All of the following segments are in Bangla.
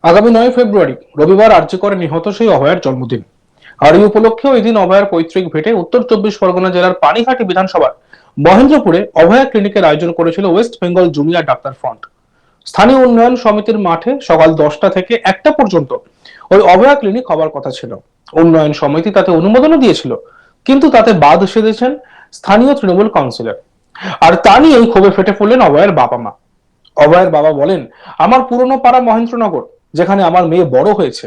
আগামী 9 ফেব্রুয়ারি রবিবার আর্যিকরে নিহত সেই অভয়ার জন্মদিন। আর এই উপলক্ষে ওই দিন অভয়ার পৈতৃক ভিটে উত্তর 24 পরগনা জেলার পানিহাটি বিধানসভার মহেন্দ্রপুরে অভয়া ক্লিনিকের আয়োজন করেছিল West Bengal junior doctor front. স্থানীয় উন্নয়ন সমিতির মাঠে সকাল 10টা থেকে 1টা পর্যন্ত ওই অভয়া ক্লিনিক হবার কথা ছিল। উন্নয়ন সমিতি তাতে অনুমোদনও দিয়েছিল, কিন্তু তাতে বাদ সেধেছেন স্থানীয় তৃণমূল কাউন্সিলর। আর তা নিয়েই ক্ষোভে ফেটে পড়লেন অভয়ের বাবা মা। অভয়ের বাবা বলেন, আমার পুরনো পাড়া মহেন্দ্রনগর, যেখানে আমার মেয়ে বড় হয়েছে,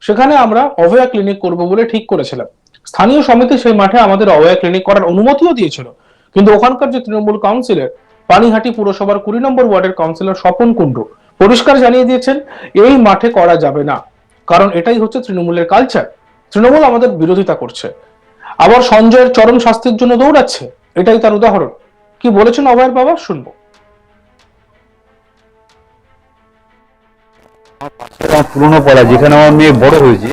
সেখানে আমরা অভয়া ক্লিনিক করব বলে ঠিক করেছিলাম। স্থানীয় সমিতি সেই মাঠে আমাদের অভয়া ক্লিনিক করার অনুমতিও দিয়েছিল, কিন্তু ওখানকার যে তৃণমূল কাউন্সিলর, পানিহাটি পুরসভার 20 নম্বর ওয়ার্ডের কাউন্সিলর স্বপন কুণ্ডু পরিষ্কার জানিয়ে দিয়েছেন এই মাঠে করা যাবে না, কারণ এটাই হচ্ছে তৃণমূলের কালচার। তৃণমূল আমাদের বিরোধিতা করছে, আবার সঞ্জয়ের চরম শাস্তির জন্য দৌড়াচ্ছে, এটাই তার উদাহরণ। কি বলেছেন অভয়ের বাবা, শুনবো। আমার পুরোনো পাড়া যেখানে আমার মেয়ে বড় হয়েছে,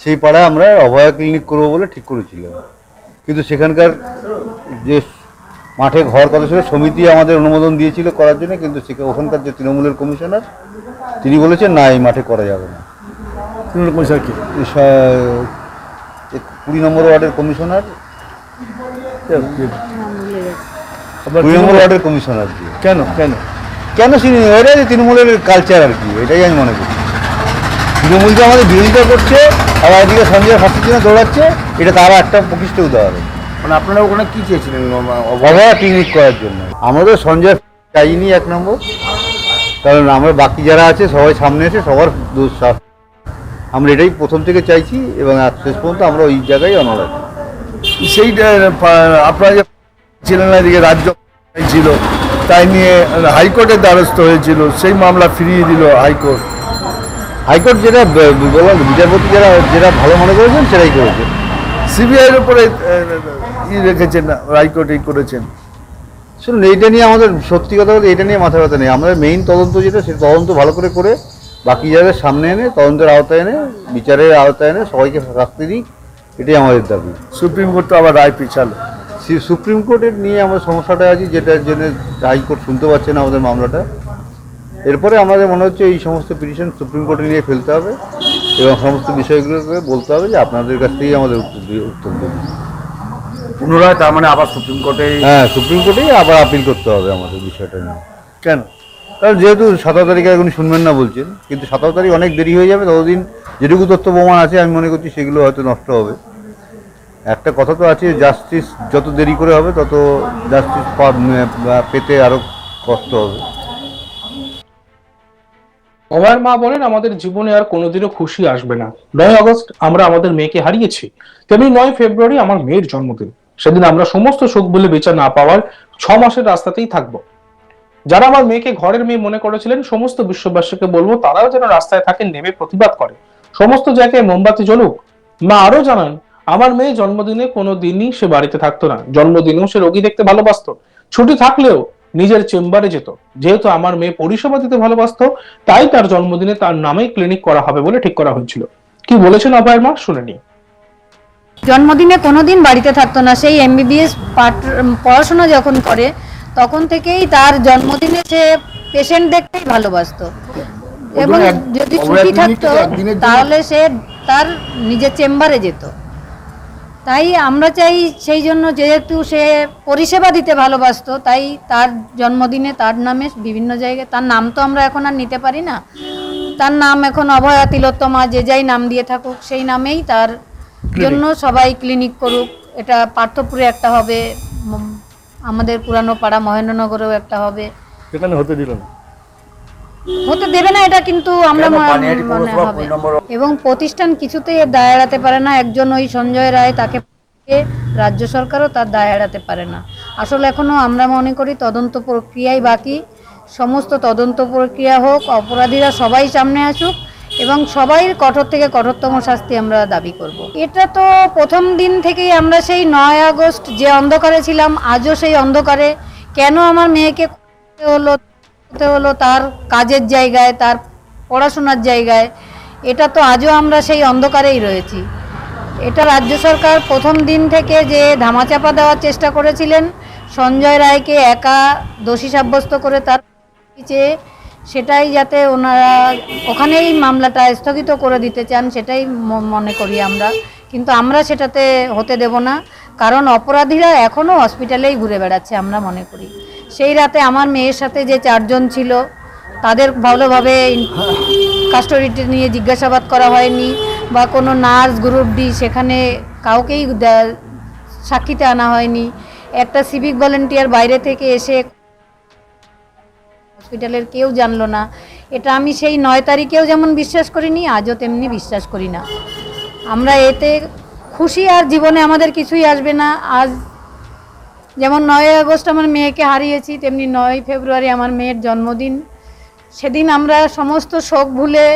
সেই পাড়ায় আমরা অভয়া ক্লিনিক করবো বলে ঠিক করেছিলাম। কিন্তু সেখানকার যে মাঠে ঘর কথা ছিল, সমিতি আমাদের অনুমোদন দিয়েছিল করার জন্য, কিন্তু ওখানকার যে তৃণমূলের কমিশনার, তিনি বলেছেন না, এই মাঠে করা যাবে না। তৃণমূল কমিশনার কি? 20 নম্বর ওয়ার্ডের কমিশনার, আপনার 20 নম্বর ওয়ার্ডের কমিশনার। কেন কেন কেন এটা তৃণমূলের কালচার আর কি, এটাই আমি মনে করি। তৃণমূল যে আমাদের বিরোধিতা করছে আর এদিকে সঞ্জয় ফাঁসির জন্য দৌড়াচ্ছে, এটা তারা একটা প্রকৃষ্ট উদাহরণ। মানে আপনারা ওখানে কি চেয়েছিলেন? অভয়া ক্লিনিক করার জন্য আমরা তো সঞ্জয় চাইনি 1 নম্বর, কারণ আমরা বাকি যারা আছে সবাই সামনে এসে সবার দোষ আমরা এটাই প্রথম থেকে চাইছি, এবং শেষ পর্যন্ত আমরা ওই জায়গায় অনড় আছি। সেইটা আপনারা যে ছিলেন না, এদিকে রাজ্য ছিল, তাই নিয়ে হাইকোর্টের দ্বারস্থ হয়েছিল, সেই মামলা ফিরিয়ে দিল হাইকোর্ট। হাইকোর্ট যেটা বললাম, বিচারপতি যারা যেটা ভালো মনে করেছেন সেটাই করেছেন। সিবিআইয়ের উপরে রেখেছেন না, হাইকোর্ট এই করেছেন। শুনুন, এইটা নিয়ে আমাদের সত্যি কথা বলতে এটা নিয়ে মাথা ব্যথা নেই। আমাদের মেইন তদন্ত যেটা, সেই তদন্ত ভালো করে বাকি যাদের সামনে এনে তদন্তের আওতায় এনে বিচারের আওতায় এনে সবাইকে শাস্তি দিই, এটাই আমাদের দাবি। সুপ্রিম কোর্ট তো আবার রায় পিছালো। সুপ্রিম কোর্টের নিয়ে আমরা সমস্যাটা আছি, যেটার জন্য হাইকোর্ট শুনতে পাচ্ছে না আমাদের মামলাটা। এরপরে আমাদের মনে হচ্ছে এই সমস্ত পিটিশন সুপ্রিম কোর্টে নিয়ে ফেলতে হবে, এবং সমস্ত বিষয়গুলোকে বলতে হবে যে আপনাদের কাছ থেকেই আমাদের উত্তর দেবে। পুনরায় তার মানে আবার সুপ্রিম কোর্টে? হ্যাঁ, সুপ্রিম কোর্টেই আবার আপিল করতে হবে আমাদের বিষয়টা নিয়ে। কেন? কারণ যেহেতু 17 তারিখে উনি শুনবেন না বলছেন, কিন্তু 17 তারিখ অনেক দেরি হয়ে যাবে, ততদিন যেটুকু তথ্য প্রমাণ আছে আমি মনে করছি সেগুলো হয়তো নষ্ট হবে। একটা কথা তো আছে, জাস্টিস যত দেরি করে হবে তত জাস্টিস পেতে আরো কষ্ট হবে। অভয়ের মা বলেন, আমাদের জীবনে আর কোনোদিনও খুশি আসবে না। 9 আগস্ট আমরা আমাদের মেয়েকে হারিয়েছি, তেমনি 9 ফেব্রুয়ারি আমার মেয়ের জন্মদিন। সেদিন আমরা সমস্ত সুখ বলে বেঁচে না পাওয়ার 6 মাসের রাস্তাতেই থাকবো। যারা আমার মেয়েকে ঘরের মেয়ে মনে করেছিলেন, সমস্ত বিশ্ববাসীকে বলবো তারাও যেন রাস্তায় থাকেন, নেমে প্রতিবাদ করে, সমস্ত জায়গায় মোমবাতি জ্বলুক। মা আরো জানান, আমার মেয়ে জন্মদিনে কোনো দিনই সে বাড়িতে থাকতো না। জন্মদিনেও সে রোগী দেখতে ভালোবাসতো, ছুটি থাকলেও নিজের চেম্বারে যেত। যেহেতু আমার মেয়ে পরিষেবা দিতে ভালোবাসতো, তাই তার জন্মদিনে তার নামেই ক্লিনিক করা হবে বলে ঠিক করা হয়েছিল। কি বলেছেন অভয়ের মা, শুনে নি। জন্মদিনে কোনোদিন বাড়িতে থাকতো না। সেই এমবিবিএস পড়াশোনা যখন করে তখন থেকেই তার জন্মদিনে সে পেশেন্ট দেখতেই ভালোবাসতো, এবং যদি ছুটি থাকতো তাহলে সে তার নিজের চেম্বারে যেত। তাই আমরা চাই, সেই জন্য যেহেতু সে পরিষেবা দিতে ভালোবাসতো, তাই তার জন্মদিনে তার নামে বিভিন্ন জায়গায়, তার নাম তো আমরা এখন আর নিতে পারি না, তার নাম এখন অভয়া তিলোত্তমা, যে যাই নাম দিয়ে থাকুক সেই নামেই তার জন্য সবাই ক্লিনিক করুক। এটা পার্থপুরে একটা হবে, আমাদের পুরানো পাড়া মহেন্দ্রনগরেও একটা হবে। সেখানে হতে দিল না, হতে দেবে না এটা, কিন্তু আমরা মনে হবে। এবং প্রতিষ্ঠান কিছুতেই এর দায় এড়াতে পারে না। একজন ওই সঞ্জয় রায়, তাকে রাজ্য সরকারও তার দায় এড়াতে পারে না। আসলে এখনো আমরা মনে করি তদন্ত প্রক্রিয়াই বাকি। সমস্ত তদন্ত প্রক্রিয়া হোক, অপরাধীরা সবাই সামনে আসুক, এবং সবাই কঠোর থেকে কঠোরতম শাস্তি আমরা দাবি করব। এটা তো প্রথম দিন থেকেই আমরা সেই 9 আগস্ট যে অন্ধকারে ছিলাম, আজও সেই অন্ধকারে। কেন আমার মেয়েকে হলো তার কাজের জায়গায়, তার পড়াশোনার জায়গায়, এটা তো আজও আমরা সেই অন্ধকারেই রয়েছি। এটা রাজ্য সরকার প্রথম দিন থেকে যে ধামাচাপা দেওয়ার চেষ্টা করেছিলেন, সঞ্জয় রায়কে একা দোষী সাব্যস্ত করে তার চেয়ে সেটাই যাতে ওনারা ওখানেই মামলাটা স্থগিত করে দিতে চান সেটাই মনে করি আমরা, কিন্তু আমরা সেটাতে হতে দেব না, কারণ অপরাধীরা এখনও হসপিটালেই ঘুরে বেড়াচ্ছে আমরা মনে করি। সেই রাতে আমার মেয়ের সাথে যে 4 জন ছিল তাদের ভালোভাবে কাস্টডিতে নিয়ে জিজ্ঞাসাবাদ করা হয়নি, বা কোনো নার্স গ্রুপ ডি সেখানে কাউকেই সাক্ষীতে আনা হয়নি। একটা সিভিক ভলেন্টিয়ার বাইরে থেকে এসে হসপিটালের কেউ জানলো না। এটা আমি সেই 9 তারিখেও যেমন বিশ্বাস করিনি, আজও তেমনি বিশ্বাস করি না। আমরা এতে খুশি, আর জীবনে আমাদের কিছুই আসবে না। আজ যেমন 9 আগস্ট আমার মেয়েকে হারিয়েছি, তেমনি 9 ফেব্রুয়ারি আমার মেয়ের জন্মদিন। সেদিন আমরা সমস্ত শোক ভুলে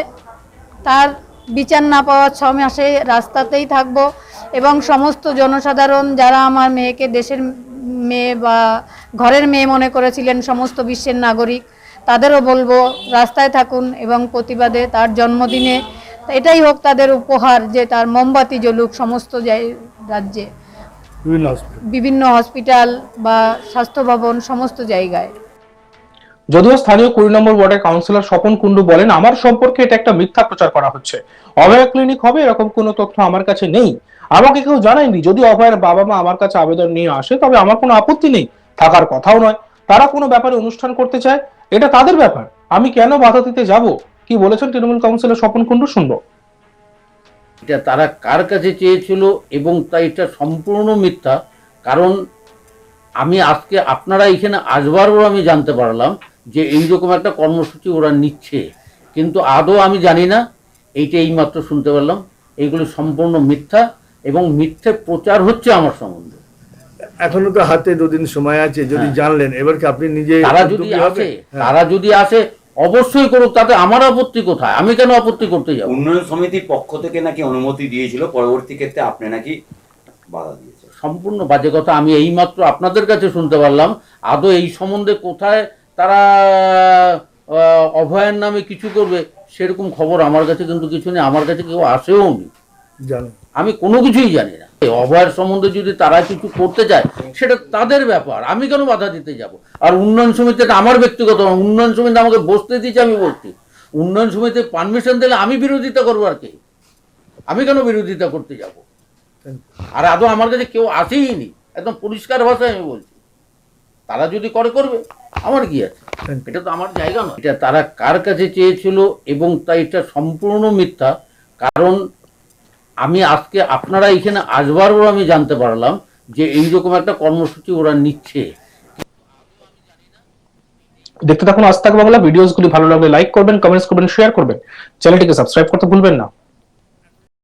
তার বিচার না পাওয়া 6 মাসে রাস্তাতেই থাকব, এবং সমস্ত জনসাধারণ যারা আমার মেয়েকে দেশের মেয়ে বা ঘরের মেয়ে মনে করেছিলেন, সমস্ত বিশ্বের নাগরিক, তাদেরও বলবো রাস্তায় থাকুন এবং প্রতিবাদে তার জন্মদিনে এটাই হোক তাদের উপহার যে তার মোমবাতি জ্বলুক সমস্ত রাজ্যে, বিভিন্ন হসপিটাল বা স্বাস্থ্য ভবন সমস্ত জায়গায়। যদিও স্থানীয় 20 নম্বর ওয়ার্ডের কাউন্সিলর স্বপন কুণ্ডু বলেন, আমার সম্পর্কে এটা একটা মিথ্যা প্রচার করা হচ্ছে, অভয়া ক্লিনিক হবে এরকম কোনো তথ্য আমার কাছে নেই, আমাকে কেউ জানায়নি। যদি অভয়ের বাবা মা আমার কাছে আবেদন নিয়ে আসে তবে আমার কোনো আপত্তি নেই, থাকার কথাও নয়। তারা কোনো ব্যাপারে অনুষ্ঠান করতে চায়, এটা তাদের ব্যাপার, আমি কেন বাধা দিতে যাব? কি বলেছেন তৃণমূল কাউন্সিলর স্বপন কুণ্ডু, শুনবো। এটা তারা কার কাছে চেয়েছিল এবং তাই এটা সম্পূর্ণ মিথ্যা। কারণ আমি আজকে আপনারা এখানে আসবার পর আমি জানতে পারলাম যে এইরকম একটা কর্মসূচি ওরা নিচ্ছে, কিন্তু আদৌ আমি জানি না, এইটা এইমাত্র শুনতে পারলাম। এইগুলো সম্পূর্ণ মিথ্যা এবং মিথ্যে প্রচার হচ্ছে আমার সম্বন্ধে। এখনো তো হাতে 2 দিন সময় আছে, যদি জানলেন এবার কি আপনি নিজে তারা যদি আসে অবশ্যই করুক, তাতে আমার আপত্তি কোথায়? আমি কেন আপত্তি করতে যাব? উন্নয়ন সমিতির পক্ষ থেকে নাকি অনুমতি দিয়েছিল, পরবর্তী ক্ষেত্রে আপনি নাকি বাধা দিয়েছেন। সম্পূর্ণ বাজে কথা, আমি এইমাত্র আপনাদের কাছে শুনতে পারলাম। আদৌ এই সম্বন্ধে কোথায় তারা অভয়ের নামে কিছু করবে সেরকম খবর আমার কাছে কিন্তু কিছু নেই, আমার কাছে কেউ আসেও নি, আমি কোনো কিছুই জানি না। অভয়ের সম্বন্ধে যদি তারা কিছু করতে চায় সেটা তাদের ব্যাপার, আমি কেন বাধা দিতে যাব? আর উন্নয়ন সমিতিটা আমার ব্যক্তিগত, উন্নয়ন সমিতি আমাকে বসতে দিয়েছে, আমি বলছি উন্নয়ন সমিতি পারমিশন দিলে আমি বিরোধিতা করবো, আর কি আমি কেন বিরোধিতা করতে যাব? আর আদৌ আমার কাছে কেউ আসেইনি, একদম পরিষ্কার ভাষায় আমি বলছি। তারা যদি করবে, আমার কি আছে, এটা তো আমার জায়গা নয়। এটা তারা কার কাছে চেয়েছিল এবং তাই এটা সম্পূর্ণ মিথ্যা। কারণ আমি আজকে আপনারা এখানে আসবার পর আমি জানতে পারলাম যে এইরকম একটা কর্মসূচি ওরা নিচ্ছে। দেখতে থাকুন আজ তাক বাংলা। ভিডিওসগুলি ভালো লাগলে লাইক করবেন, কমেন্টস করবেন, শেয়ার করবেন, চ্যানেলটিকে সাবস্ক্রাইব করতে ভুলবেন না।